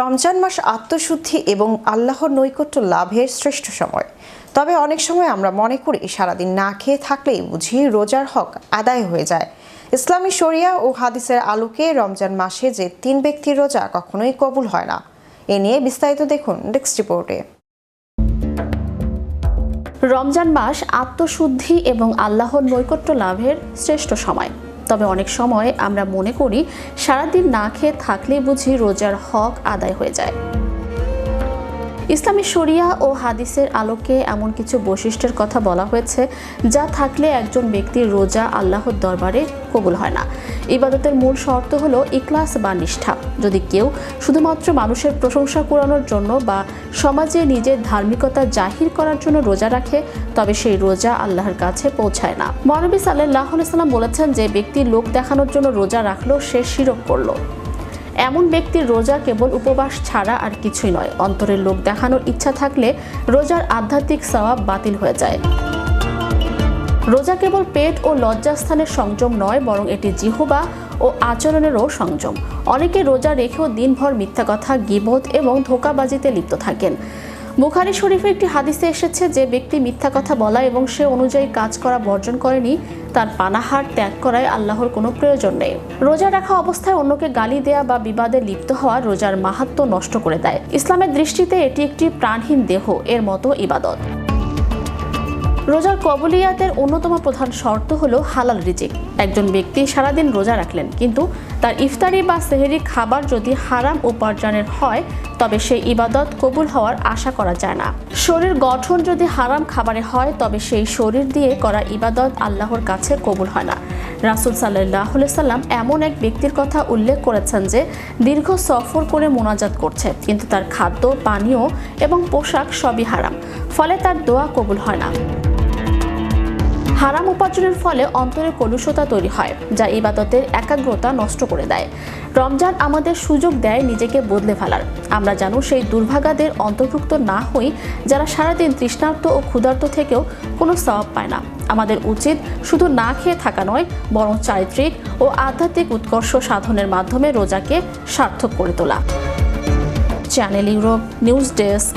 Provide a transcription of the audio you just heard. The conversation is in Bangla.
রমজান মাস আত্মশুদ্ধি এবং আল্লাহর নৈকট্য লাভের শ্রেষ্ঠ সময়। তবে অনেক সময় আমরা মনে করি সারাদিন না খেয়ে থাকলেই বুঝি রোজার হক আদায় হয়ে যায়। ইসলামী শরিয়া ও হাদিসের আলোকে রমজান মাসে যে 3 ব্যক্তির রোজা কখনোই কবুল হয় না, এ নিয়ে বিস্তারিত দেখুন ডেস্ক রিপোর্টে। রমজান মাস আত্মশুদ্ধি এবং আল্লাহর নৈকট্য লাভের শ্রেষ্ঠ সময়। তবে অনেক সময় আমরা মনে করি সারাদিন না খেয়ে থাকলেই বুঝি রোজার হক আদায় হয়ে যায়। ইসলামী শরিয়া ও হাদিসের আলোকে এমন কিছু বৈশিষ্ট্যের কথা বলা হয়েছে যা থাকলে একজন ব্যক্তির রোজা আল্লাহর দরবারে কবুল হয় না। ইবাদতের মূল শর্ত হলো ইখলাস বা নিষ্ঠা। যদি কেউ শুধুমাত্র মানুষের প্রশংসা কুড়ানোর জন্য বা সমাজে নিজের ধার্মিকতা জাহির করার জন্য রোজা রাখে, তবে সেই রোজা আল্লাহর কাছে পৌঁছায় না। মহানবী সাল্লাল্লাহু আলাইহি ওয়াসাল্লাম বলেছেন, যে ব্যক্তি লোক দেখানোর জন্য রোজা রাখলো সে শিরক করলো। এমন ব্যক্তির রোজা কেবল উপবাস ছাড়া আর কিছুই নয়। অন্তরের লোক দেখানোর ইচ্ছা থাকলে রোজার আধ্যাত্মিক সওয়াব বাতিল হয়ে যায়। রোজা কেবল পেট ও লজ্জাস্থানের সংযম নয়, বরং এটি জিহ্বা ও আচরণেরও সংযম। অনেকে রোজা রেখেও দিনভর মিথ্যা কথা, গীবত এবং ধোঁকাবাজিতে লিপ্ত থাকেন। বুখারী শরীফে একটি হাদিসে এসেছে, যে ব্যক্তি মিথ্যা কথা বলা এবং সে অনুযায়ী কাজ করা বর্জন করেনি, তার পানাহার ত্যাগ করায় আল্লাহর কোনো প্রয়োজন নেই। রোজা রাখা অবস্থায় অন্যকে গালি দেয়া বা বিবাদে লিপ্ত হওয়া রোজার মাহাত্ম্য নষ্ট করে দেয়। ইসলামের দৃষ্টিতে এটি একটি প্রাণহীন দেহ এর মতো ইবাদত। রোজার কবুলিয়াতের অন্যতম প্রধান শর্ত হলো হালাল রিজিক। একজন ব্যক্তি সারাদিন রোজা রাখলেন, কিন্তু তার ইফতারি বা সেহরি খাবার যদি হারাম উপার্জনের হয়, তবে সেই ইবাদত কবুল হওয়ার আশা করা যায় না। শরীর গঠন যদি হারাম খাবারে হয়, তবে সেই শরীর দিয়ে করা ইবাদত আল্লাহর কাছে কবুল হয় না। রাসূল সাল্লাল্লাহু আলাইহি সাল্লাম এমন এক ব্যক্তির কথা উল্লেখ করেছেন, যে দীর্ঘ সফর করে মোনাজাত করছে, কিন্তু তার খাদ্য, পানীয় এবং পোশাক সবই হারাম, ফলে তার দোয়া কবুল হয় না। হারাম উপার্জনের ফলে অন্তরে কলুষতা তৈরি হয়, যা ইবাদতের একাগ্রতা নষ্ট করে দেয়। রমজান আমাদের সুযোগ দেয় নিজেকে বদলে ফেলার। আমরা যেন সেই দুর্ভাগাদের অন্তর্ভুক্ত না হই যারা সারাদিন তৃষ্ণার্ত ও ক্ষুধার্ত থেকেও কোনো সওয়াব পায় না। আমাদের উচিত শুধু না খেয়ে থাকা নয়, বরং চারিত্রিক ও আধ্যাত্মিক উৎকর্ষ সাধনের মাধ্যমে রোজাকে সার্থক করে তোলা। Channel Europe news desk.